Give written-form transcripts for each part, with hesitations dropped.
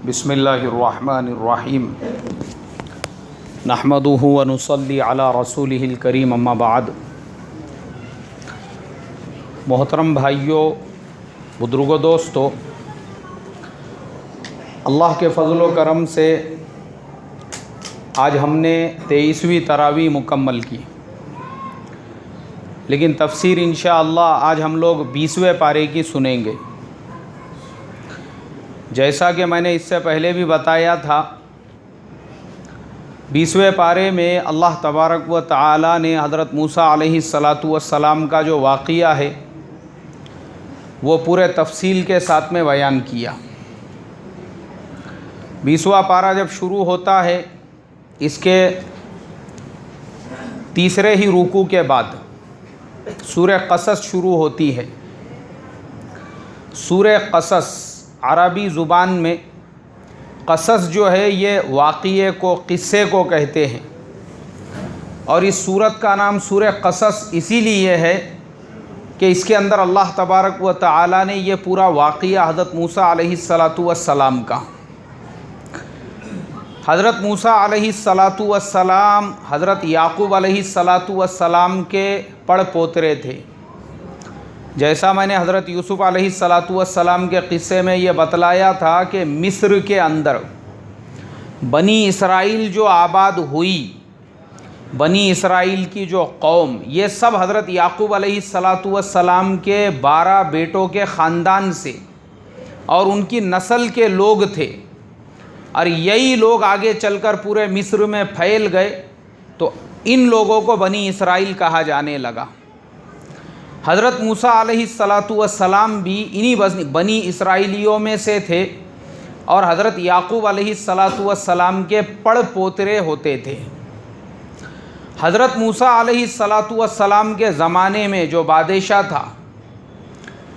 بسم اللہ الرحمن الرحیم نحمدہ ونصلی علی رسولہ الکریم اما بعد۔ محترم بھائیوں، بزرگوں، دوستو، اللہ کے فضل و کرم سے آج ہم نے 23ویں تراویح مکمل کی، لیکن تفسیر انشاءاللہ آج ہم لوگ 20ویں پارے کی سنیں گے۔ جیسا کہ میں نے اس سے پہلے بھی بتایا تھا، 20ویں پارے میں اللہ تبارک و تعالی نے حضرت موسیٰ علیہ السلام کا جو واقعہ ہے وہ پورے تفصیل کے ساتھ میں بیان کیا۔ 20واں پارہ جب شروع ہوتا ہے، اس کے تیسرے ہی رکوع کے بعد سورہ قصص شروع ہوتی ہے۔ سورہ قصص عربی زبان میں قصص جو ہے یہ واقعے کو، قصے کو کہتے ہیں، اور اس سورت کا نام سورہ قصص اسی لیے ہے کہ اس کے اندر اللہ تبارک و تعالی نے یہ پورا واقعہ حضرت موسیٰ علیہ السلام کا، حضرت موسیٰ علیہ السلام حضرت یعقوب علیہ السلام کے پڑ پوترے تھے۔ جیسا میں نے حضرت یوسف علیہ السلام کے قصے میں یہ بتلایا تھا کہ مصر کے اندر بنی اسرائیل جو آباد ہوئی، بنی اسرائیل کی جو قوم، یہ سب حضرت یعقوب علیہ السلام کے 12 بیٹوں کے خاندان سے اور ان کی نسل کے لوگ تھے، اور یہی لوگ آگے چل کر پورے مصر میں پھیل گئے، تو ان لوگوں کو بنی اسرائیل کہا جانے لگا۔ حضرت موسیٰ علیہ السلام بھی انہی بنی اسرائیلیوں میں سے تھے، اور حضرت یعقوب علیہ السلام کے پڑ پوترے ہوتے تھے۔ حضرت موسیٰ علیہ السلام کے زمانے میں جو بادشاہ تھا،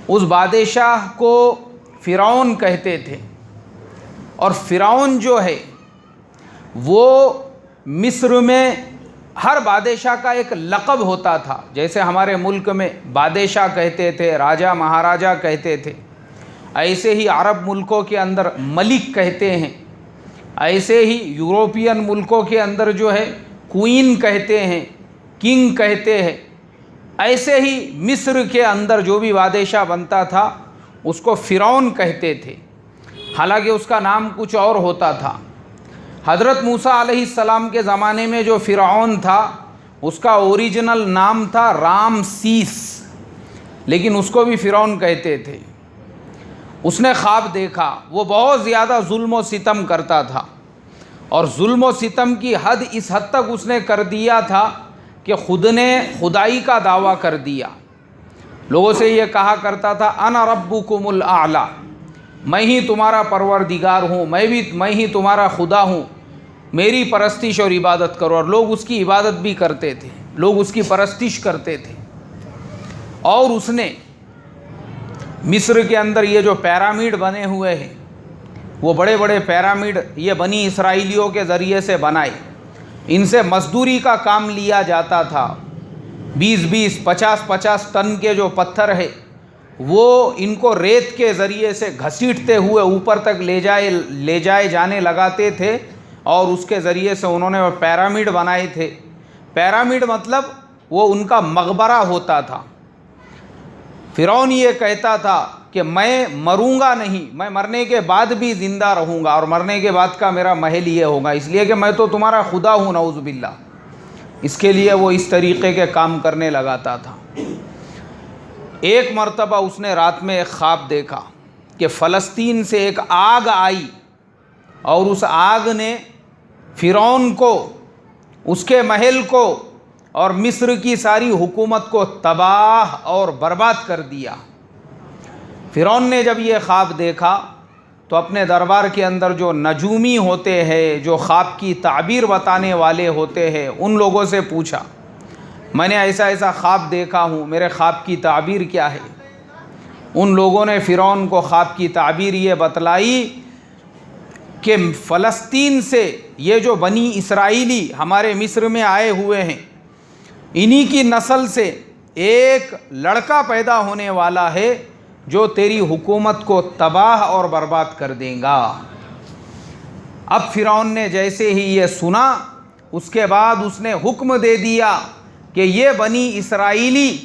اس بادشاہ کو فرعون کہتے تھے، اور فرعون جو ہے وہ مصر میں ہر بادشاہ کا ایک لقب ہوتا تھا۔ جیسے ہمارے ملک میں بادشاہ کہتے تھے، راجہ مہاراجہ کہتے تھے، ایسے ہی عرب ملکوں کے اندر ملک کہتے ہیں، ایسے ہی یوروپین ملکوں کے اندر جو ہے کوئین کہتے ہیں، کنگ کہتے ہیں، ایسے ہی مصر کے اندر جو بھی بادشاہ بنتا تھا اس کو فرعون کہتے تھے، حالانکہ اس کا نام کچھ اور ہوتا تھا۔ حضرت موسیٰ علیہ السلام کے زمانے میں جو فرعون تھا اس کا اوریجنل نام تھا رامسیس، لیکن اس کو بھی فرعون کہتے تھے۔ اس نے خواب دیکھا، وہ بہت زیادہ ظلم و ستم کرتا تھا، اور ظلم و ستم کی حد اس حد تک اس نے کر دیا تھا کہ خود نے خدائی کا دعویٰ کر دیا۔ لوگوں سے یہ کہا کرتا تھا انا ربکم الاعلی، میں ہی تمہارا پروردگار ہوں، میں ہی تمہارا خدا ہوں، میری پرستش اور عبادت کرو، اور لوگ اس کی عبادت بھی کرتے تھے، لوگ اس کی پرستش کرتے تھے۔ اور اس نے مصر کے اندر یہ جو پیرامڈ بنے ہوئے ہیں، وہ بڑے بڑے پیرامڈ یہ بنی اسرائیلیوں کے ذریعے سے بنائے۔ ان سے مزدوری کا کام لیا جاتا تھا، 20 50 ٹن کے جو پتھر ہے وہ ان کو ریت کے ذریعے سے گھسیٹتے ہوئے اوپر تک لے جائے جانے لگاتے تھے، اور اس کے ذریعے سے انہوں نے وہ پیرامڈ بنائے تھے۔ پیرامڈ مطلب وہ ان کا مقبرہ ہوتا تھا۔ فرعون یہ کہتا تھا کہ میں مروں گا نہیں، میں مرنے کے بعد بھی زندہ رہوں گا، اور مرنے کے بعد کا میرا محل یہ ہوگا، اس لیے کہ میں تو تمہارا خدا ہوں، نعوذ باللہ۔ اس کے لیے وہ اس طریقے کے کام کرنے لگاتا تھا۔ ایک مرتبہ اس نے رات میں ایک خواب دیکھا کہ فلسطین سے ایک آگ آئی، اور اس آگ نے فرعون کو، اس کے محل کو اور مصر کی ساری حکومت کو تباہ اور برباد کر دیا۔ فرعون نے جب یہ خواب دیکھا تو اپنے دربار کے اندر جو نجومی ہوتے ہیں، جو خواب کی تعبیر بتانے والے ہوتے ہیں، ان لوگوں سے پوچھا میں نے ایسا ایسا خواب دیکھا ہوں، میرے خواب کی تعبیر کیا ہے؟ ان لوگوں نے فرعون کو خواب کی تعبیر یہ بتلائی کہ فلسطین سے یہ جو بنی اسرائیلی ہمارے مصر میں آئے ہوئے ہیں، انہی کی نسل سے ایک لڑکا پیدا ہونے والا ہے جو تیری حکومت کو تباہ اور برباد کر دیں گا۔ اب فرعون نے جیسے ہی یہ سنا اس کے بعد اس نے حکم دے دیا کہ یہ بنی اسرائیلی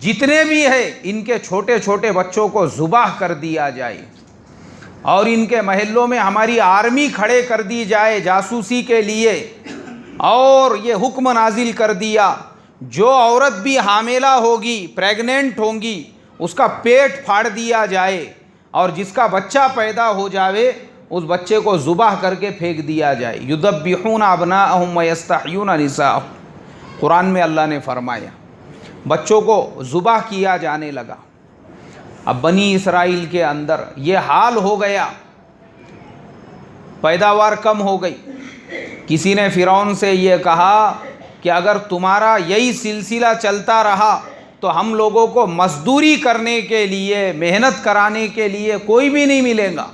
جتنے بھی ہیں ان کے چھوٹے چھوٹے بچوں کو ذبح کر دیا جائے اور ان کے محلوں میں ہماری آرمی کھڑے کر دی جائے جاسوسی کے لیے۔ اور یہ حکم نازل کر دیا جو عورت بھی حاملہ ہوگی، پریگننٹ ہوں گی، اس کا پیٹ پھاڑ دیا جائے اور جس کا بچہ پیدا ہو جاوے اس بچے کو ذبح کر کے پھینک دیا جائے۔ یذبحون ابناءہم ویستحیون نساءہم، قرآن میں اللہ نے فرمایا بچوں کو ذبح کیا جانے لگا۔ اب بنی اسرائیل کے اندر یہ حال ہو گیا، پیداوار کم ہو گئی۔ کسی نے فرعون سے یہ کہا کہ اگر تمہارا یہی سلسلہ چلتا رہا تو ہم لوگوں کو مزدوری کرنے کے لیے، محنت کرانے کے لیے کوئی بھی نہیں ملے گا،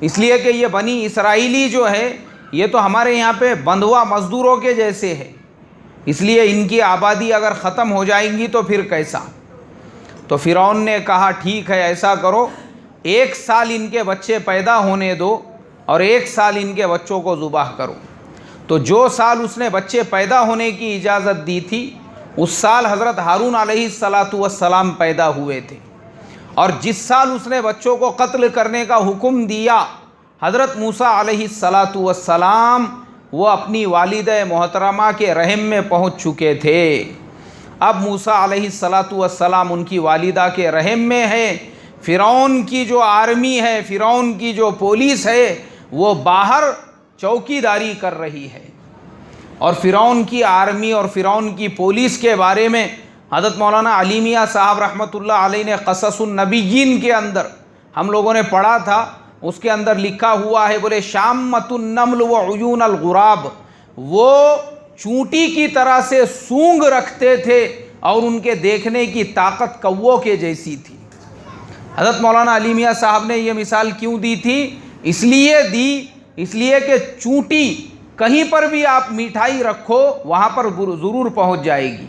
اس لیے کہ یہ بنی اسرائیلی جو ہے یہ تو ہمارے یہاں پہ بندھوا مزدوروں کے جیسے ہے، اس لیے ان کی آبادی اگر ختم ہو جائیں گی تو پھر کیسا؟ تو فرعون نے کہا ٹھیک ہے ایسا کرو، 1 سال ان کے بچے پیدا ہونے دو اور 1 سال ان کے بچوں کو ذبح کرو۔ تو جو سال اس نے بچے پیدا ہونے کی اجازت دی تھی اس سال حضرت ہارون علیہ السلام پیدا ہوئے تھے، اور جس سال اس نے بچوں کو قتل کرنے کا حکم دیا حضرت موسیٰ علیہ السلام وہ اپنی والدہ محترمہ کے رحم میں پہنچ چکے تھے۔ اب موسیٰ علیہ السلام ان کی والدہ کے رحم میں ہے، فرعون کی جو آرمی ہے، فرعون کی جو پولیس ہے وہ باہر چوکیداری کر رہی ہے۔ اور فرعون کی آرمی اور فرعون کی پولیس کے بارے میں حضرت مولانا علی میاں صاحب رحمۃ اللہ علیہ نے قصص النبیین کے اندر ہم لوگوں نے پڑھا تھا، اس کے اندر لکھا ہوا ہے، بولے شامۃ النمل وعیون الغراب، وہ چونٹی کی طرح سے سونگ رکھتے تھے اور ان کے دیکھنے کی طاقت کووں کے جیسی تھی۔ حضرت مولانا علی میاں صاحب نے یہ مثال کیوں دی تھی؟ اس لیے کہ چونٹی کہیں پر بھی آپ مٹھائی رکھو وہاں پر ضرور پہنچ جائے گی،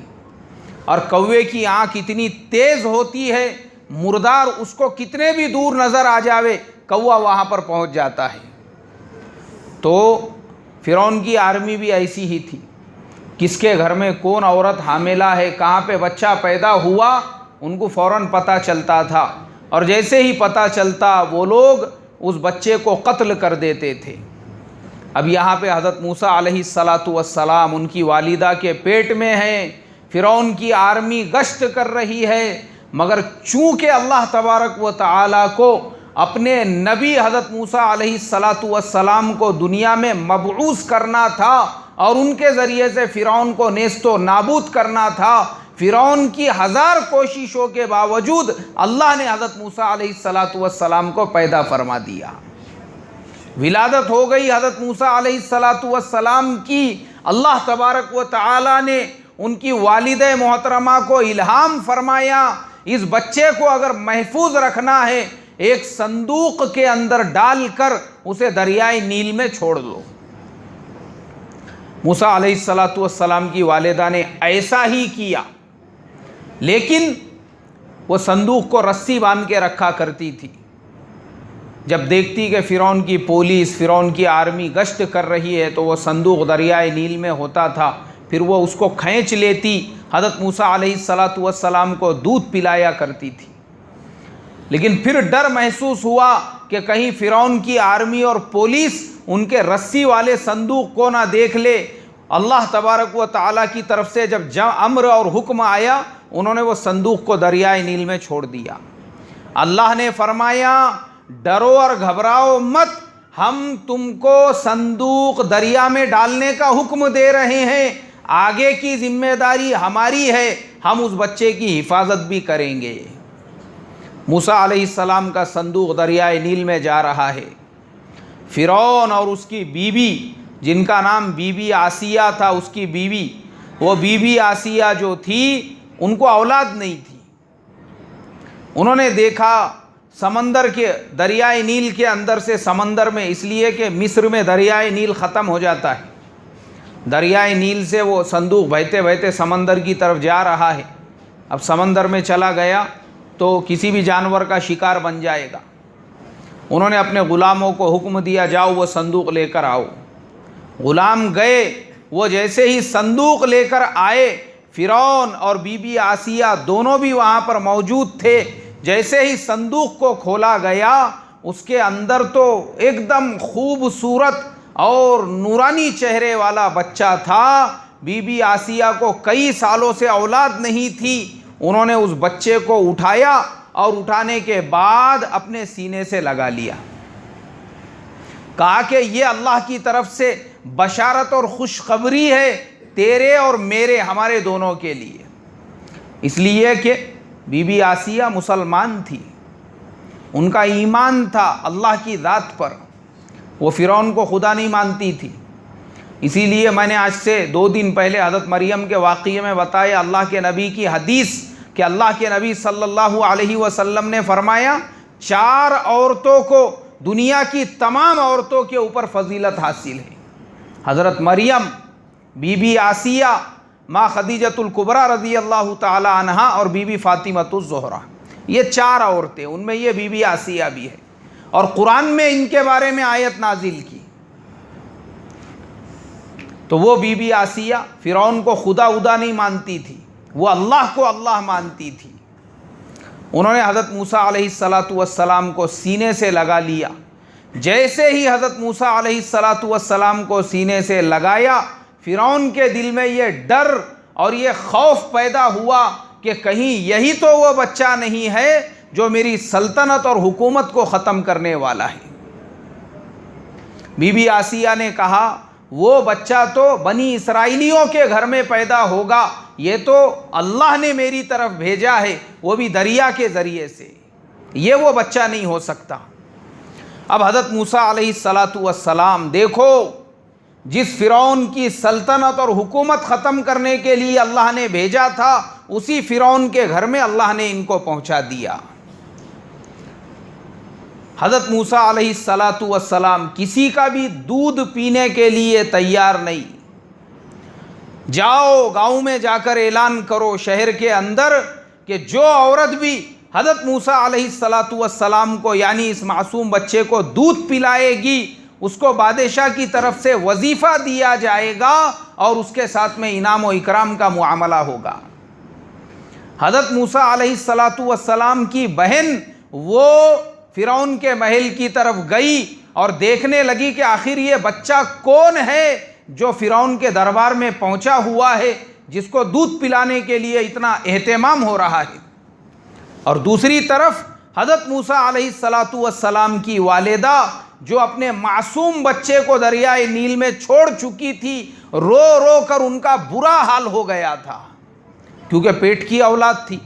اور کوے کی آنکھ اتنی تیز ہوتی ہے، مردار اس کو کتنے بھی دور نظر آ جاوے کوا وہاں پر پہنچ جاتا ہے۔ تو فرعون کی آرمی بھی ایسی ہی تھی، کس کے گھر میں کون عورت حاملہ ہے، کہاں پہ بچہ پیدا ہوا ان کو فوراً پتہ چلتا تھا، اور جیسے ہی پتہ چلتا وہ لوگ اس بچے کو قتل کر دیتے تھے۔ اب یہاں پہ حضرت موسیٰ علیہ السلام ان کی والدہ کے پیٹ میں ہیں، فرعون کی آرمی گشت کر رہی ہے، مگر چونکہ اللہ تبارک و تعالیٰ کو اپنے نبی حضرت موسیٰ علیہ السلام کو دنیا میں مبعوث کرنا تھا اور ان کے ذریعے سے فرعون کو نیست و نابود کرنا تھا، فرعون کی 1000 کوششوں کے باوجود اللہ نے حضرت موسیٰ علیہ السلام کو پیدا فرما دیا۔ ولادت ہو گئی حضرت موسیٰ علیہ السلام کی، اللہ تبارک و تعالی نے ان کی والدہ محترمہ کو الہام فرمایا اس بچے کو اگر محفوظ رکھنا ہے ایک صندوق کے اندر ڈال کر اسے دریائے نیل میں چھوڑ دو۔ موسیٰ علیہ السلام کی والدہ نے ایسا ہی کیا، لیکن وہ صندوق کو رسی باندھ کے رکھا کرتی تھی۔ جب دیکھتی کہ فرعون کی پولیس، فرعون کی آرمی گشت کر رہی ہے تو وہ صندوق دریائے نیل میں ہوتا تھا، پھر وہ اس کو کھینچ لیتی، حضرت موسیٰ علیہ السلام کو دودھ پلایا کرتی تھی۔ لیکن پھر ڈر محسوس ہوا کہ کہیں فرعون کی آرمی اور پولیس ان کے رسی والے صندوق کو نہ دیکھ لے۔ اللہ تبارک و تعالیٰ کی طرف سے جب امر اور حکم آیا انہوں نے وہ صندوق کو دریائے نیل میں چھوڑ دیا۔ اللہ نے فرمایا ڈرو اور گھبراؤ مت، ہم تم کو صندوق دریا میں ڈالنے کا حکم دے رہے ہیں، آگے کی ذمہ داری ہماری ہے، ہم اس بچے کی حفاظت بھی کریں گے۔ موسیٰ علیہ السلام کا صندوق دریائے نیل میں جا رہا ہے، فرعون اور اس کی بیوی جن کا نام بی بی آسیہ تھا، اس کی بیوی، وہ بی بی آسیہ جو تھی ان کو اولاد نہیں تھی۔ انہوں نے دیکھا سمندر کے دریائے نیل کے اندر سے سمندر میں، اس لیے کہ مصر میں دریائے نیل ختم ہو جاتا ہے، دریائے نیل سے وہ صندوق بہتے بہتے سمندر کی طرف جا رہا ہے۔ اب سمندر میں چلا گیا تو کسی بھی جانور کا شکار بن جائے گا۔ انہوں نے اپنے غلاموں کو حکم دیا جاؤ وہ صندوق لے کر آؤ۔ غلام گئے، وہ جیسے ہی صندوق لے کر آئے، فرعون اور بی بی آسیہ دونوں بھی وہاں پر موجود تھے۔ جیسے ہی صندوق کو کھولا گیا، اس کے اندر تو ایک دم خوبصورت اور نورانی چہرے والا بچہ تھا۔ بی بی آسیہ کو کئی سالوں سے اولاد نہیں تھی، انہوں نے اس بچے کو اٹھایا اور اٹھانے کے بعد اپنے سینے سے لگا لیا، کہا کہ یہ اللہ کی طرف سے بشارت اور خوشخبری ہے تیرے اور میرے، ہمارے دونوں کے لیے۔ اس لیے کہ بی بی آسیہ مسلمان تھی، ان کا ایمان تھا اللہ کی ذات پر، وہ فرعون کو خدا نہیں مانتی تھی۔ اسی لیے میں نے آج سے 2 دن پہلے حضرت مریم کے واقعے میں بتایا اللہ کے نبی کی حدیث کہ اللہ کے نبی صلی اللہ علیہ وسلم نے فرمایا 4 عورتوں کو دنیا کی تمام عورتوں کے اوپر فضیلت حاصل ہے، حضرت مریم، بی بی آسیہ، ماں خدیجۃ الکبریٰ رضی اللہ تعالی عنہا اور بی بی فاطمۃ الزہرا، یہ 4 عورتیں، ان میں یہ بی بی آسیہ بھی ہے، اور قرآن میں ان کے بارے میں آیت نازل کی۔ تو وہ بی بی آسیہ فرعون کو خدا نہیں مانتی تھی، وہ اللہ کو اللہ مانتی تھی۔ انہوں نے حضرت موسیٰ علیہ السلام کو سینے سے لگا لیا۔ جیسے ہی حضرت موسیٰ علیہ السلام کو سینے سے لگایا، فرعون کے دل میں یہ ڈر اور یہ خوف پیدا ہوا کہ کہیں یہی تو وہ بچہ نہیں ہے جو میری سلطنت اور حکومت کو ختم کرنے والا ہے۔ بی بی آسیہ نے کہا وہ بچہ تو بنی اسرائیلیوں کے گھر میں پیدا ہوگا، یہ تو اللہ نے میری طرف بھیجا ہے، وہ بھی دریا کے ذریعے سے، یہ وہ بچہ نہیں ہو سکتا۔ اب حضرت موسیٰ علیہ السلام دیکھو، جس فرعون کی سلطنت اور حکومت ختم کرنے کے لیے اللہ نے بھیجا تھا، اسی فرعون کے گھر میں اللہ نے ان کو پہنچا دیا۔ حضرت موسیٰ علیہ السلام کسی کا بھی دودھ پینے کے لیے تیار نہیں۔ جاؤ گاؤں میں جا کر اعلان کرو شہر کے اندر کہ جو عورت بھی حضرت موسیٰ علیہ السلام کو یعنی اس معصوم بچے کو دودھ پلائے گی، اس کو بادشاہ کی طرف سے وظیفہ دیا جائے گا اور اس کے ساتھ میں انعام و اکرام کا معاملہ ہوگا۔ حضرت موسیٰ علیہ السلام کی بہن وہ فرعون کے محل کی طرف گئی اور دیکھنے لگی کہ آخر یہ بچہ کون ہے جو فرعون کے دربار میں پہنچا ہوا ہے، جس کو دودھ پلانے کے لیے اتنا اہتمام ہو رہا ہے۔ اور دوسری طرف حضرت موسیٰ علیہ السلام کی والدہ جو اپنے معصوم بچے کو دریائے نیل میں چھوڑ چکی تھی، رو رو کر ان کا برا حال ہو گیا تھا، کیونکہ پیٹ کی اولاد تھی۔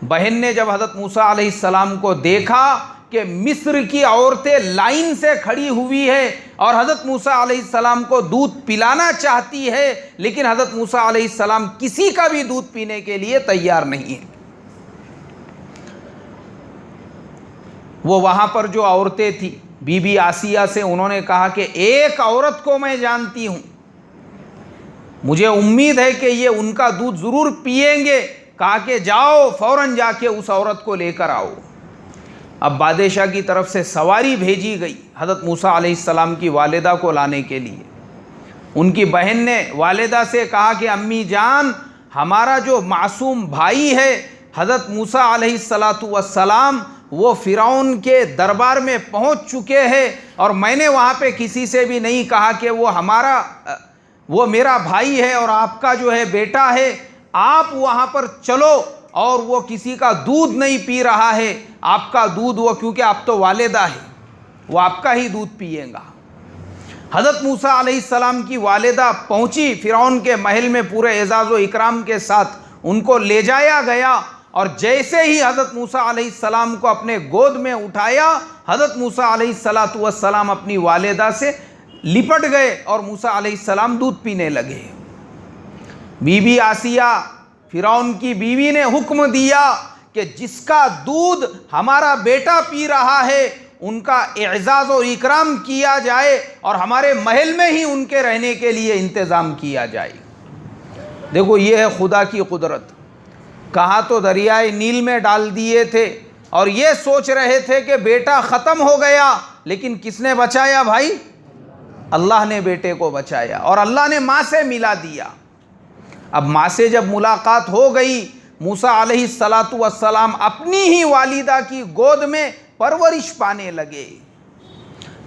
بہن نے جب حضرت موسیٰ علیہ السلام کو دیکھا کہ مصر کی عورتیں لائن سے کھڑی ہوئی ہے اور حضرت موسیٰ علیہ السلام کو دودھ پلانا چاہتی ہے، لیکن حضرت موسیٰ علیہ السلام کسی کا بھی دودھ پینے کے لیے تیار نہیں ہے۔ وہ وہاں پر جو عورتیں تھیں بی بی آسیہ سے انہوں نے کہا کہ ایک عورت کو میں جانتی ہوں، مجھے امید ہے کہ یہ ان کا دودھ ضرور پئیں گے۔ کہا کہ جاؤ فوراً جا کے اس عورت کو لے کر آؤ۔ اب بادشاہ کی طرف سے سواری بھیجی گئی حضرت موسیٰ علیہ السلام کی والدہ کو لانے کے لیے۔ ان کی بہن نے والدہ سے کہا کہ امی جان، ہمارا جو معصوم بھائی ہے حضرت موسیٰ علیہ السلام وہ فرعون کے دربار میں پہنچ چکے ہیں، اور میں نے وہاں پہ کسی سے بھی نہیں کہا کہ وہ میرا بھائی ہے اور آپ کا جو ہے بیٹا ہے، آپ وہاں پر چلو، اور وہ کسی کا دودھ نہیں پی رہا ہے، آپ کا دودھ وہ، کیونکہ آپ تو والدہ ہے، وہ آپ کا ہی دودھ پیے گا۔ حضرت موسیٰ علیہ السلام کی والدہ پہنچی فرعون کے محل میں، پورے اعزاز و اکرام کے ساتھ ان کو لے جایا گیا، اور جیسے ہی حضرت موسیٰ علیہ السلام کو اپنے گود میں اٹھایا، حضرت موسیٰ علیہ السلام اپنی والدہ سے لپٹ گئے اور موسیٰ علیہ السلام دودھ پینے لگے۔ بی بی آسیہ فرعون کی بیوی نے حکم دیا کہ جس کا دودھ ہمارا بیٹا پی رہا ہے ان کا اعزاز و اکرام کیا جائے اور ہمارے محل میں ہی ان کے رہنے کے لیے انتظام کیا جائے۔ دیکھو یہ ہے خدا کی قدرت۔ کہاں تو دریائے نیل میں ڈال دیے تھے، اور یہ سوچ رہے تھے کہ بیٹا ختم ہو گیا، لیکن کس نے بچایا بھائی؟ اللہ نے بیٹے کو بچایا، اور اللہ نے ماں سے ملا دیا۔ اب ماں سے جب ملاقات ہو گئی، موسیٰ علیہ السلام اپنی ہی والدہ کی گود میں پرورش پانے لگے،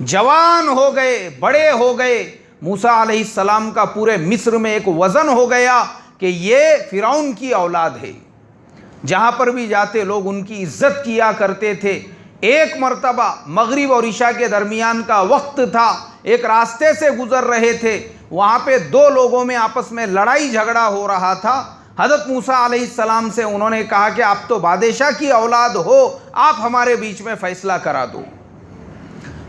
جوان ہو گئے، بڑے ہو گئے۔ موسیٰ علیہ السلام کا پورے مصر میں ایک وزن ہو گیا کہ یہ فرعون کی اولاد ہے۔ جہاں پر بھی جاتے لوگ ان کی عزت کیا کرتے تھے۔ ایک مرتبہ مغرب اور عشاء کے درمیان کا وقت تھا، ایک راستے سے گزر رہے تھے، وہاں پہ دو لوگوں میں آپس میں لڑائی جھگڑا ہو رہا تھا۔ حضرت موسیٰ علیہ السلام سے انہوں نے کہا کہ آپ تو بادشاہ کی اولاد ہو، آپ ہمارے بیچ میں فیصلہ کرا دو۔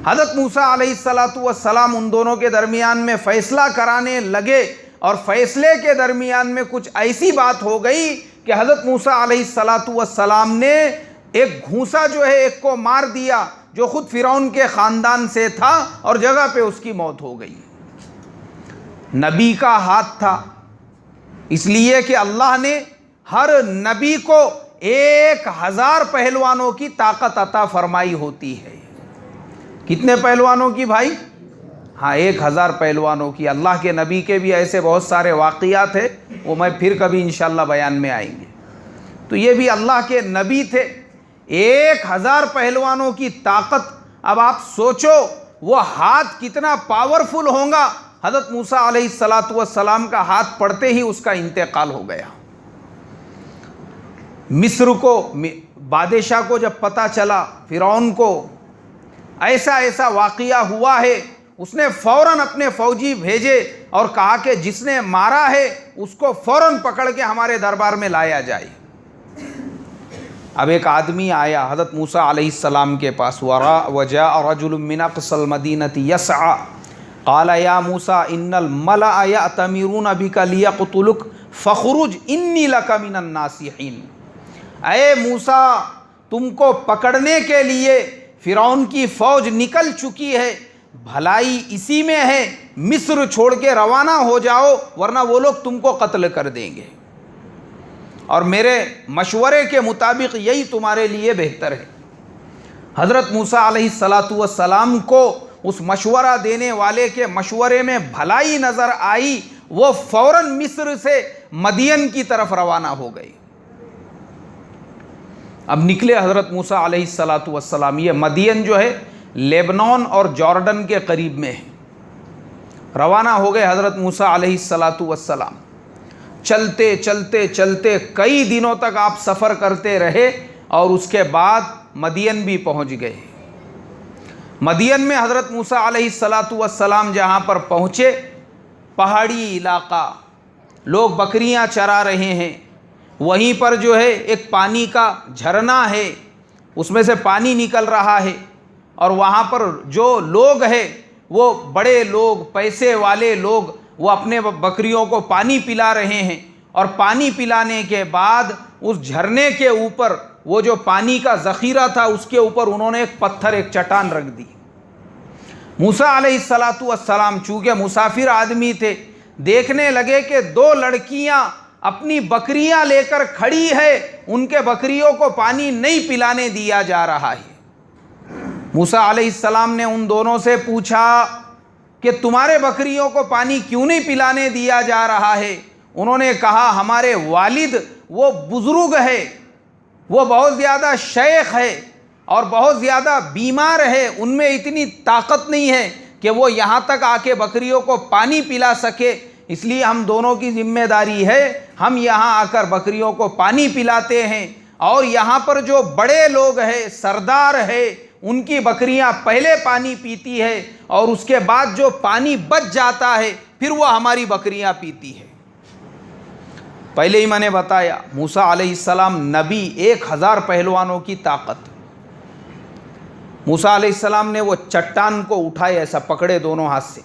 حضرت موسیٰ علیہ السلام ان دونوں کے درمیان میں فیصلہ کرانے لگے، اور فیصلے کے درمیان میں کچھ ایسی بات ہو گئی کہ حضرت موسیٰ علیہ السلام نے ایک گھونسا جو ہے ایک کو مار دیا، جو خود فرعون کے خاندان سے تھا، اور جگہ پہ اس کی موت ہو گئی۔ نبی کا ہاتھ تھا، اس لیے کہ اللہ نے ہر نبی کو 1000 پہلوانوں کی طاقت عطا فرمائی ہوتی ہے۔ کتنے پہلوانوں کی بھائی؟ ہاں، 1000 پہلوانوں کی۔ اللہ کے نبی کے بھی ایسے بہت سارے واقعات ہیں، وہ میں پھر کبھی انشاءاللہ بیان میں آئیں گے۔ تو یہ بھی اللہ کے نبی تھے، 1000 پہلوانوں کی طاقت۔ اب آپ سوچو وہ ہاتھ کتنا پاورفل ہوں گا۔ حضرت موسیٰ علیہ السلام کا ہاتھ پڑتے ہی اس کا انتقال ہو گیا۔ مصر کو، بادشاہ کو جب پتہ چلا فرعون کو ایسا ایسا واقعہ ہوا ہے، اس نے فوراً اپنے فوجی بھیجے اور کہا کہ جس نے مارا ہے اس کو فوراً پکڑ کے ہمارے دربار میں لایا جائے۔ اب ایک آدمی آیا حضرت موسیٰ علیہ السلام کے پاس، وجاء رجل من اقصى الْمَدِينَةِ يسعى قال یا موسیٰ ان الملأ یأتمرون بک لیقتلک فخرج انی لک من الناصحین۔ اے موسیٰ، تم کو پکڑنے کے لیے فرعون کی فوج نکل چکی ہے، بھلائی اسی میں ہے، مصر چھوڑ کے روانہ ہو جاؤ ورنہ وہ لوگ تم کو قتل کر دیں گے، اور میرے مشورے کے مطابق یہی تمہارے لیے بہتر ہے۔ حضرت موسیٰ علیہ السلام کو اس مشورہ دینے والے کے مشورے میں بھلائی نظر آئی، وہ فوراً مصر سے مدین کی طرف روانہ ہو گئے۔ اب نکلے حضرت موسیٰ علیہ السلام، یہ مدین جو ہے لیبنان اور جارڈن کے قریب میں ہے۔ روانہ ہو گئے حضرت موسیٰ علیہ السلام۔ چلتے چلتے چلتے کئی دنوں تک آپ سفر کرتے رہے، اور اس کے بعد مدین بھی پہنچ گئے۔ مدین میں حضرت موسیٰ علیہ السلام جہاں پر پہنچے، پہاڑی علاقہ، لوگ بکریاں چرا رہے ہیں، وہیں پر جو ہے ایک پانی کا جھرنا ہے، اس میں سے پانی نکل رہا ہے، اور وہاں پر جو لوگ ہیں وہ بڑے لوگ، پیسے والے لوگ، وہ اپنے بکریوں کو پانی پلا رہے ہیں، اور پانی پلانے کے بعد اس جھرنے کے اوپر وہ جو پانی کا ذخیرہ تھا اس کے اوپر انہوں نے ایک پتھر، ایک چٹان رکھ دی۔ موسیٰ علیہ السلام چونکہ مسافر آدمی تھے، دیکھنے لگے کہ 2 لڑکیاں اپنی بکریاں لے کر کھڑی ہے، ان کے بکریوں کو پانی نہیں پلانے دیا جا رہا ہے۔ موسیٰ علیہ السلام نے ان دونوں سے پوچھا کہ تمہارے بکریوں کو پانی کیوں نہیں پلانے دیا جا رہا ہے؟ انہوں نے کہا ہمارے والد وہ بزرگ ہے، وہ بہت زیادہ شیخ ہے اور بہت زیادہ بیمار ہے، ان میں اتنی طاقت نہیں ہے کہ وہ یہاں تک آ کے بکریوں کو پانی پلا سکے، اس لیے ہم دونوں کی ذمہ داری ہے، ہم یہاں آ کر بکریوں کو پانی پلاتے ہیں، اور یہاں پر جو بڑے لوگ ہیں، سردار ہے، ان کی بکریاں پہلے پانی پیتی ہے، اور اس کے بعد جو پانی بچ جاتا ہے پھر وہ ہماری بکریاں پیتی ہے۔ پہلے ہی میں نے بتایا موسیٰ علیہ السلام نبی، 1000 پہلوانوں کی طاقت۔ موسیٰ علیہ السلام نے وہ چٹان کو اٹھائے، ایسا پکڑے دونوں ہاتھ سے،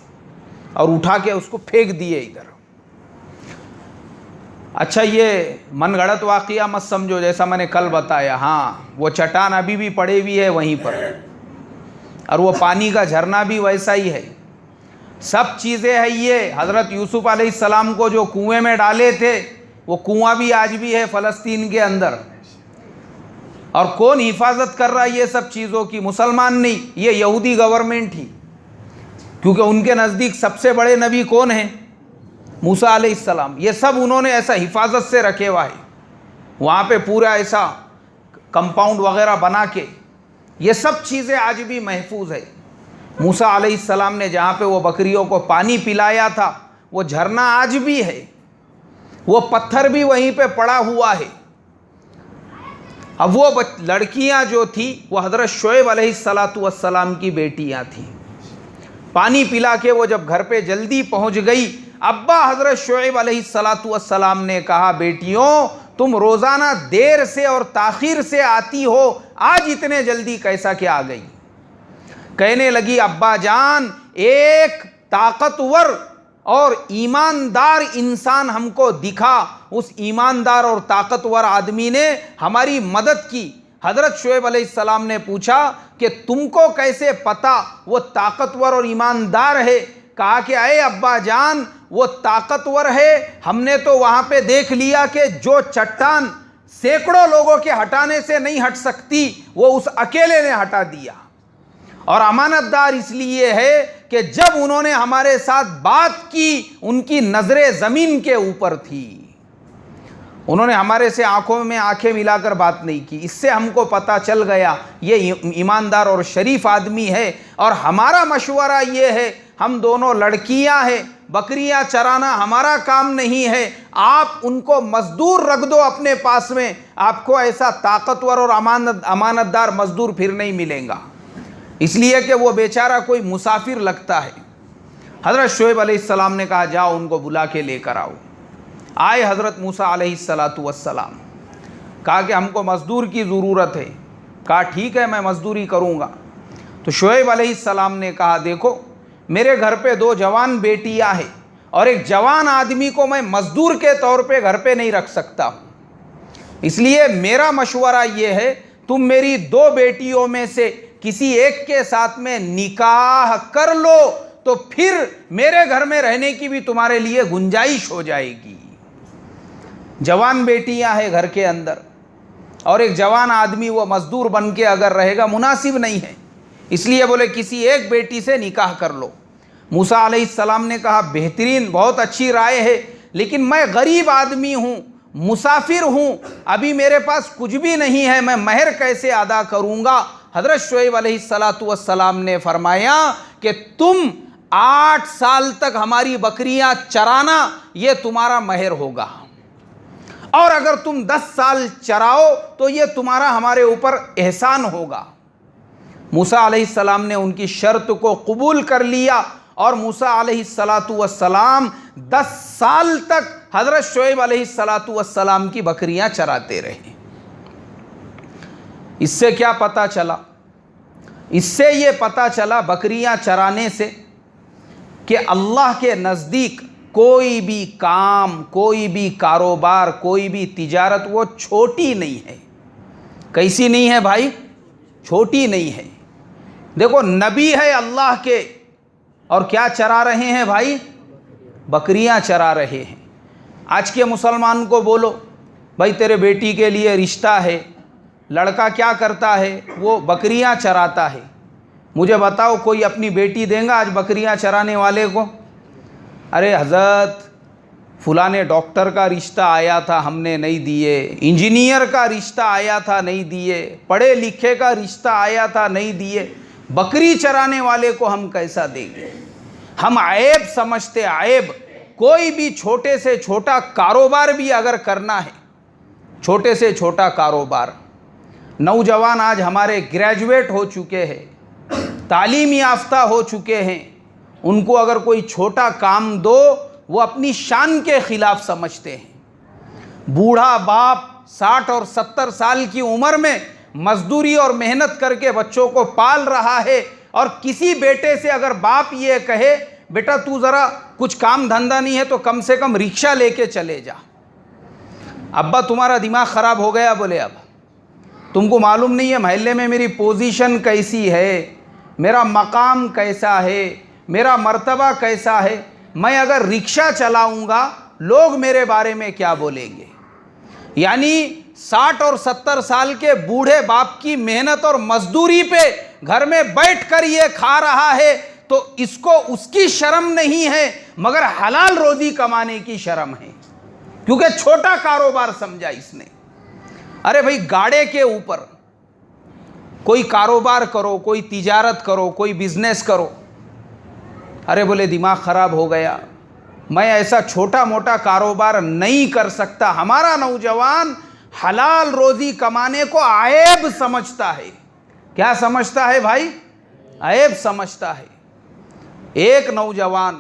اور اٹھا کے اس کو پھینک دیے ادھر۔ اچھا، یہ من گھڑت واقعہ مت سمجھو، جیسا میں نے کل بتایا، ہاں وہ چٹان ابھی بھی پڑے ہوئی ہے وہیں پر، اور وہ پانی کا جھرنا بھی ویسا ہی ہے، سب چیزیں ہیں۔ یہ حضرت یوسف علیہ السلام کو جو کنویں میں ڈالے تھے، وہ کنواں بھی آج بھی ہے فلسطین کے اندر، اور کون حفاظت کر رہا ہے یہ سب چیزوں کی؟ مسلمان نہیں، یہ یہودی گورنمنٹ ہی، کیونکہ ان کے نزدیک سب سے بڑے نبی کون ہیں؟ موسیٰ علیہ السلام۔ یہ سب انہوں نے ایسا حفاظت سے رکھے ہوا ہے، وہاں پہ پورا ایسا کمپاؤنڈ وغیرہ بنا کے یہ سب چیزیں آج بھی محفوظ ہے۔ موسیٰ علیہ السلام نے جہاں پہ وہ بکریوں کو پانی پلایا تھا وہ جھرنا آج بھی ہے، وہ پتھر بھی وہیں پہ پڑا ہوا ہے۔ اب وہ لڑکیاں جو تھیں وہ حضرت شعیب علیہ السلام کی بیٹیاں تھیں۔ پانی پلا کے وہ جب گھر پہ جلدی پہنچ گئی، ابا حضرت شعیب علیہ السلام نے کہا بیٹیوں تم روزانہ دیر سے اور تاخیر سے آتی ہو، آج اتنے جلدی کیسا کیا آ گئی؟ کہنے لگی ابا جان ایک طاقتور اور ایماندار انسان ہم کو دکھا، اس ایماندار اور طاقتور آدمی نے ہماری مدد کی۔ حضرت شعیب علیہ السلام نے پوچھا کہ تم کو کیسے پتا وہ طاقتور اور ایماندار ہے؟ کہا کہ اے ابا جان وہ طاقتور ہے، ہم نے تو وہاں پہ دیکھ لیا کہ جو چٹان سینکڑوں لوگوں کے ہٹانے سے نہیں ہٹ سکتی وہ اس اکیلے نے ہٹا دیا، اور امانت دار اس لیے ہے کہ جب انہوں نے ہمارے ساتھ بات کی ان کی نظریں زمین کے اوپر تھی، انہوں نے ہمارے سے آنکھوں میں آنکھیں ملا کر بات نہیں کی۔ اس سے ہم کو پتہ چل گیا یہ ایماندار اور شریف آدمی ہے، اور ہمارا مشورہ یہ ہے ہم دونوں لڑکیاں ہیں، بکریاں چرانا ہمارا کام نہیں ہے، آپ ان کو مزدور رکھ دو اپنے پاس میں، آپ کو ایسا طاقتور اور امانت دار مزدور پھر نہیں ملیں گا، اس لیے کہ وہ بیچارہ کوئی مسافر لگتا ہے۔ حضرت شعیب علیہ السلام نے کہا جاؤ ان کو بلا کے لے کر آؤ۔ آئے حضرت موسیٰ علیہ السلام، کہا کہ ہم کو مزدور کی ضرورت ہے۔ کہا ٹھیک ہے میں مزدوری کروں گا۔ تو شعیب علیہ السلام نے کہا دیکھو میرے گھر پہ 2 جوان بیٹیاں ہیں، اور ایک جوان آدمی کو میں مزدور کے طور پہ گھر پہ نہیں رکھ سکتا ہوں، اس لیے میرا مشورہ یہ ہے تم میری 2 بیٹیوں میں سے کسی ایک کے ساتھ میں نکاح کر لو، تو پھر میرے گھر میں رہنے کی بھی تمہارے لیے گنجائش ہو جائے گی۔ جوان بیٹیاں ہیں گھر کے اندر، اور ایک جوان آدمی وہ مزدور بن کے اگر رہے گا مناسب نہیں ہے، اس لیے بولے کسی ایک بیٹی سے نکاح کر لو۔ موسیٰ علیہ السلام نے کہا بہترین، بہت اچھی رائے ہے، لیکن میں غریب آدمی ہوں، مسافر ہوں، ابھی میرے پاس کچھ بھی نہیں ہے، میں مہر کیسے ادا کروں گا؟ حضرت شعیب علیہ السلام نے فرمایا کہ تم 8 سال تک ہماری بکریاں چرانا، یہ تمہارا مہر ہوگا، اور اگر تم 10 سال چراؤ تو یہ تمہارا ہمارے اوپر احسان ہوگا۔ موسیٰ علیہ السلام نے ان کی شرط کو قبول کر لیا، اور موسیٰ علیہ السلام 10 سال تک حضرت شعیب علیہ السلام کی بکریاں چراتے رہے۔ اس سے کیا پتہ چلا؟ اس سے یہ پتہ چلا بکریاں چرانے سے کہ اللہ کے نزدیک کوئی بھی کام، کوئی بھی کاروبار، کوئی بھی تجارت وہ چھوٹی نہیں ہے۔ کیسی نہیں ہے بھائی؟ چھوٹی نہیں ہے۔ دیکھو نبی ہے اللہ کے، اور کیا چرا رہے ہیں بھائی؟ بکریاں چرا رہے ہیں۔ آج کے مسلمان کو بولو بھائی تیرے بیٹی کے لیے رشتہ ہے، لڑکا کیا کرتا ہے؟ وہ بکریاں چراتا ہے۔ مجھے بتاؤ کوئی اپنی بیٹی دیں گا آج بکریاں چرانے والے کو؟ ارے حضرت فلاں ڈاکٹر کا رشتہ آیا تھا ہم نے نہیں دیے، انجینئر کا رشتہ آیا تھا نہیں دیے، پڑھے لکھے کا رشتہ آیا تھا نہیں دیے، بکری چرانے والے کو ہم کیسا دیں گے؟ ہم عیب سمجھتے، عیب۔ کوئی بھی چھوٹے سے چھوٹا کاروبار بھی اگر کرنا ہے، چھوٹے سے چھوٹا کاروبار، نوجوان آج ہمارے گریجویٹ ہو چکے ہیں، تعلیم یافتہ ہو چکے ہیں، ان کو اگر کوئی چھوٹا کام دو وہ اپنی شان کے خلاف سمجھتے ہیں۔ بوڑھا باپ 60 اور 70 سال کی عمر میں مزدوری اور محنت کر کے بچوں کو پال رہا ہے، اور کسی بیٹے سے اگر باپ یہ کہے بیٹا تو ذرا کچھ کام دھندا نہیں ہے تو کم سے کم رکشہ لے کے چلے جا، ابا تمہارا دماغ خراب ہو گیا، بولے اب تم کو معلوم نہیں ہے محلے میں میری پوزیشن کیسی ہے، میرا مقام کیسا ہے، میرا مرتبہ کیسا ہے، میں اگر رکشہ چلاؤں گا لوگ میرے بارے میں کیا بولیں گے؟ یعنی 60 اور 70 سال کے بوڑھے باپ کی محنت اور مزدوری پہ گھر میں بیٹھ کر یہ کھا رہا ہے تو اس کو اس کی شرم نہیں ہے مگر حلال روزی کمانے کی شرم ہے، کیونکہ چھوٹا کاروبار سمجھا اس نے۔ ارے بھائی گاڑے کے اوپر کوئی کاروبار کرو، کوئی تجارت کرو، کوئی بزنس کرو۔ ارے بولے دماغ خراب ہو گیا، میں ایسا چھوٹا موٹا کاروبار نہیں کر سکتا۔ ہمارا نوجوان حلال روزی کمانے کو عیب سمجھتا ہے۔ کیا سمجھتا ہے بھائی؟ عیب سمجھتا ہے۔ ایک نوجوان،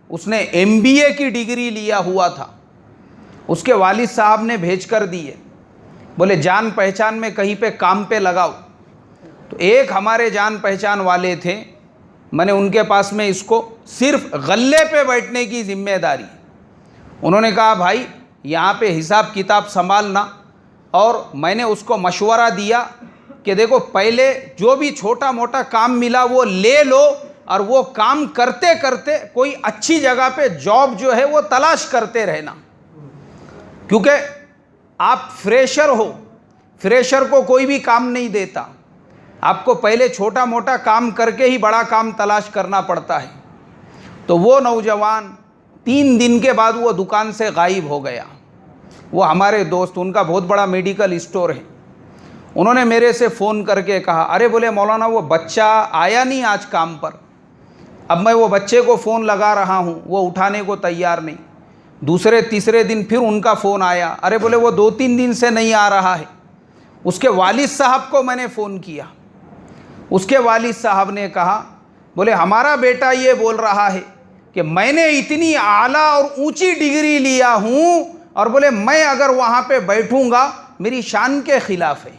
اس نے MBA کی ڈگری لیا ہوا تھا، اس کے والد صاحب نے بھیج کر دیے، بولے جان پہچان میں کہیں پہ کام پہ لگاؤ۔ تو ایک ہمارے جان پہچان والے تھے، میں نے ان کے پاس میں اس کو صرف غلے پہ بیٹھنے کی ذمہ داری، انہوں نے کہا بھائی یہاں پہ حساب کتاب سنبھالنا، اور میں نے اس کو مشورہ دیا کہ دیکھو پہلے جو بھی چھوٹا موٹا کام ملا وہ لے لو، اور وہ کام کرتے کرتے کوئی اچھی جگہ پہ جاب جو ہے وہ تلاش کرتے رہنا، کیونکہ آپ فریشر ہو، فریشر کو کوئی بھی کام نہیں دیتا، آپ کو پہلے چھوٹا موٹا کام کر کے ہی بڑا کام تلاش کرنا پڑتا ہے۔ تو وہ نوجوان 3 دن کے بعد وہ دکان سے غائب ہو گیا۔ وہ ہمارے دوست، ان کا بہت بڑا میڈیکل اسٹور ہے، انہوں نے میرے سے فون کر کے کہا ارے بولے مولانا وہ بچہ آیا نہیں آج کام پر۔ اب میں وہ بچے کو فون لگا رہا ہوں، وہ اٹھانے کو تیار نہیں۔ دوسرے تیسرے دن پھر ان کا فون آیا، ارے بولے وہ 2-3 دن سے نہیں آ رہا ہے۔ اس کے والد صاحب کو میں نے فون کیا، اس کے والد صاحب نے کہا بولے ہمارا بیٹا یہ بول رہا ہے کہ میں نے اتنی اعلیٰ اور اونچی ڈگری لیا ہوں، اور بولے میں اگر وہاں پہ بیٹھوں گا میری شان کے خلاف ہے۔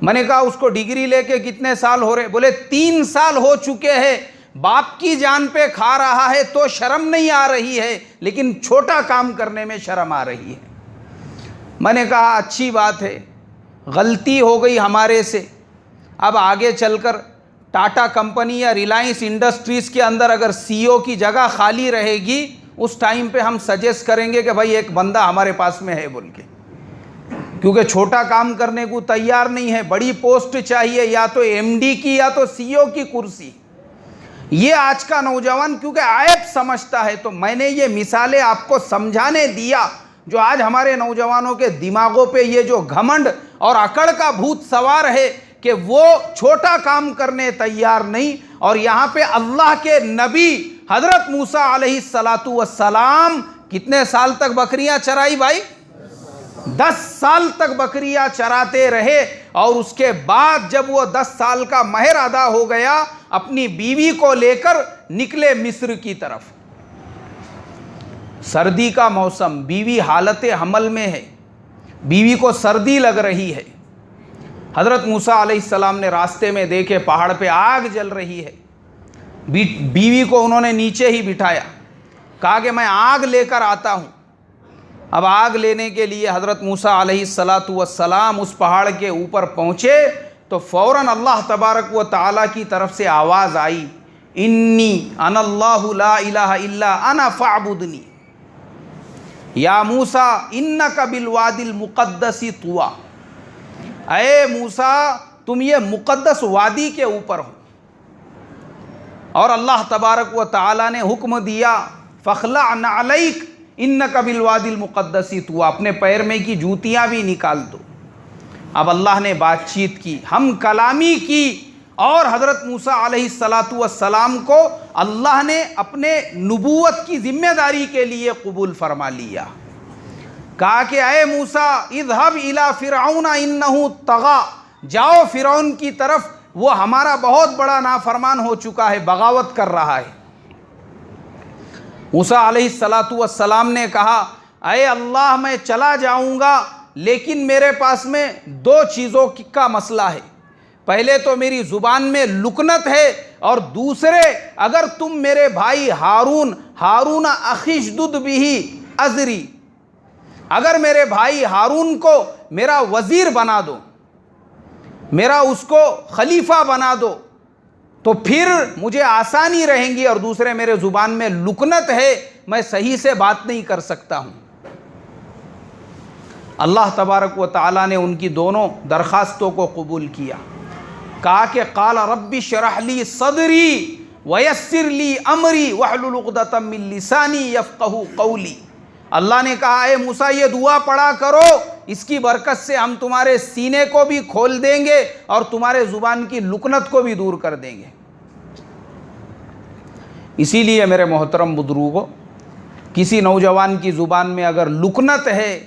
میں نے کہا اس کو ڈگری لے کے کتنے سال ہو رہے؟ بولے 3 سال ہو چکے ہیں، باپ کی جان پہ کھا رہا ہے تو شرم نہیں آ رہی ہے، لیکن چھوٹا کام کرنے میں شرم آ رہی ہے۔ میں نے کہا اچھی بات ہے، غلطی ہو گئی ہمارے سے، اب آگے چل کر ٹاٹا کمپنی یا ریلائنس انڈسٹریز کے اندر اگر CEO کی جگہ خالی رہے گی، اس ٹائم پہ ہم سجیسٹ کریں گے کہ بھائی ایک بندہ ہمارے پاس میں ہے بول کے، کیونکہ چھوٹا کام کرنے کو تیار نہیں ہے، بڑی پوسٹ چاہیے، یا تو MD کی یا تو CEO کی کرسی۔ یہ آج کا نوجوان کیونکہ عیب سمجھتا ہے، تو میں نے یہ مثالیں آپ کو سمجھانے دیا جو آج ہمارے نوجوانوں کے دماغوں پہ یہ جو گھمنڈ اور اکڑ کا بھوت سوار ہے کہ وہ چھوٹا کام کرنے تیار نہیں۔ اور یہاں پہ اللہ کے نبی حضرت موسیٰ علیہ السلام کتنے سال تک بکریاں چرائی بھائی؟ 10 سال تک بکریاں چراتے رہے، اور اس کے بعد جب وہ 10 سال کا مہر ادا ہو گیا اپنی بیوی کو لے کر نکلے مصر کی طرف۔ سردی کا موسم، بیوی حالت حمل میں ہے، بیوی کو سردی لگ رہی ہے۔ حضرت موسیٰ علیہ السلام نے راستے میں دیکھے پہاڑ پہ آگ جل رہی ہے، بیوی کو انہوں نے نیچے ہی بٹھایا، کہا کہ میں آگ لے کر آتا ہوں۔ اب آگ لینے کے لیے حضرت موسیٰ علیہ السلام اس پہاڑ کے اوپر پہنچے تو فوراً اللہ تبارک و تعالیٰ کی طرف سے آواز آئی، انی انا اللہ لا الہ الا انا فاعبدنی یا موسیٰ انک بالوادی المقدس طویٰ۔ اے موسیٰ تم یہ مقدس وادی کے اوپر ہو، اور اللہ تبارک و تعالیٰ نے حکم دیا فخلع نعلیک انک بالوادی المقدس طویٰ، اپنے پیر میں کی جوتیاں بھی نکال دو۔ اب اللہ نے بات چیت کی، ہم کلامی کی، اور حضرت موسیٰ علیہ السلام کو اللہ نے اپنے نبوت کی ذمہ داری کے لیے قبول فرما لیا۔ کہا کہ اے موسیٰ اذهب الى فرعون انہ طغى، جاؤ فرعون کی طرف، وہ ہمارا بہت بڑا نافرمان ہو چکا ہے، بغاوت کر رہا ہے۔ موسیٰ علیہ السلام نے کہا اے اللہ میں چلا جاؤں گا، لیکن میرے پاس میں 2 چیزوں کا مسئلہ ہے، پہلے تو میری زبان میں لکنت ہے، اور دوسرے اگر تم میرے بھائی ہارون اخی اشدد بہ ازری، اگر میرے بھائی ہارون کو میرا وزیر بنا دو، میرا اس کو خلیفہ بنا دو، تو پھر مجھے آسانی رہیں گی، اور دوسرے میرے زبان میں لکنت ہے، میں صحیح سے بات نہیں کر سکتا ہوں۔ اللہ تبارک و تعالیٰ نے ان کی دونوں درخواستوں کو قبول کیا. کہا کہ قال رب اشرح لی صدری ویسر لی امری واحلل عقدۃ من لسانی یفقہوا قولی. اللہ نے کہا اے موسیٰ یہ دعا پڑھا کرو، اس کی برکت سے ہم تمہارے سینے کو بھی کھول دیں گے اور تمہارے زبان کی لکنت کو بھی دور کر دیں گے. اسی لیے میرے محترم بزرگوں، کسی نوجوان کی زبان میں اگر لکنت ہے،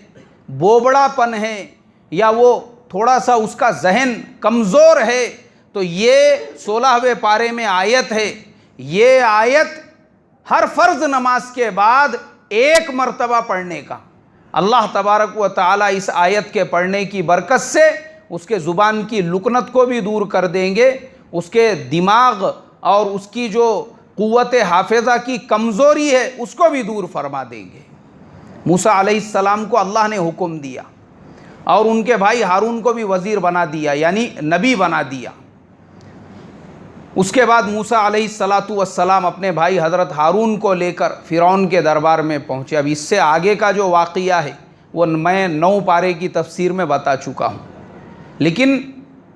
بوبڑا پن ہے، یا وہ تھوڑا سا اس کا ذہن کمزور ہے، تو یہ 16ویں پارے میں آیت ہے. یہ آیت ہر فرض نماز کے بعد 1 مرتبہ پڑھنے کا. اللہ تبارک و تعالیٰ اس آیت کے پڑھنے کی برکت سے اس کے زبان کی لکنت کو بھی دور کر دیں گے، اس کے دماغ اور اس کی جو قوت حافظہ کی کمزوری ہے اس کو بھی دور فرما دیں گے. موسیٰ علیہ السلام کو اللہ نے حکم دیا اور ان کے بھائی ہارون کو بھی وزیر بنا دیا، یعنی نبی بنا دیا. اس کے بعد موسیٰ علیہ السلام اپنے بھائی حضرت ہارون کو لے کر فرعون کے دربار میں پہنچے. اب اس سے آگے کا جو واقعہ ہے وہ میں 9 پارے کی تفسیر میں بتا چکا ہوں، لیکن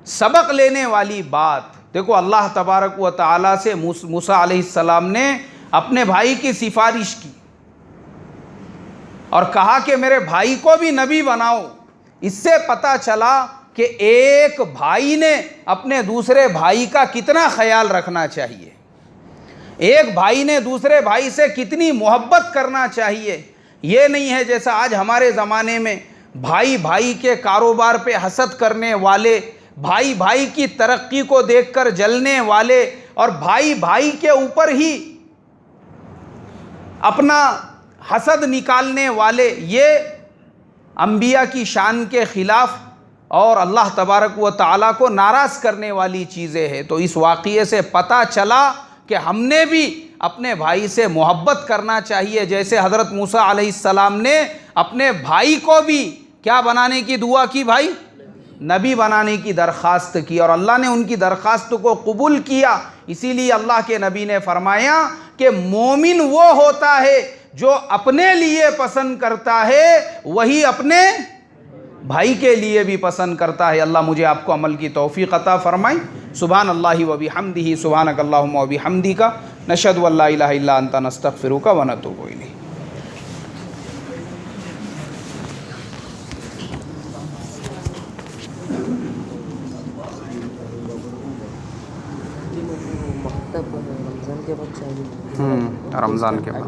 سبق لینے والی بات دیکھو، اللہ تبارک و تعالیٰ سے موسیٰ علیہ السلام نے اپنے بھائی کی سفارش کی اور کہا کہ میرے بھائی کو بھی نبی بناؤ. اس سے پتہ چلا کہ ایک بھائی نے اپنے دوسرے بھائی کا کتنا خیال رکھنا چاہیے، ایک بھائی نے دوسرے بھائی سے کتنی محبت کرنا چاہیے. یہ نہیں ہے جیسا آج ہمارے زمانے میں بھائی بھائی کے کاروبار پہ حسد کرنے والے، بھائی بھائی کی ترقی کو دیکھ کر جلنے والے، اور بھائی بھائی کے اوپر ہی اپنا حسد نکالنے والے. یہ انبیاء کی شان کے خلاف اور اللہ تبارک و تعالیٰ کو ناراض کرنے والی چیزیں ہیں. تو اس واقعے سے پتہ چلا کہ ہم نے بھی اپنے بھائی سے محبت کرنا چاہیے، جیسے حضرت موسیٰ علیہ السلام نے اپنے بھائی کو بھی کیا بنانے کی دعا کی؟ بھائی نبی بنانے کی درخواست کی، اور اللہ نے ان کی درخواست کو قبول کیا. اسی لیے اللہ کے نبی نے فرمایا کہ مومن وہ ہوتا ہے جو اپنے لیے پسند کرتا ہے وہی اپنے بھائی کے لیے بھی پسند کرتا ہے. اللہ مجھے آپ کو عمل کی توفیق عطا فرمائے. سبحان اللہ و بحمدہ، سبحانک اللہم و بحمدک، نشہد ان لا الہ الا انت، نستغفرک و نتوب الیک. رمضان کے بعد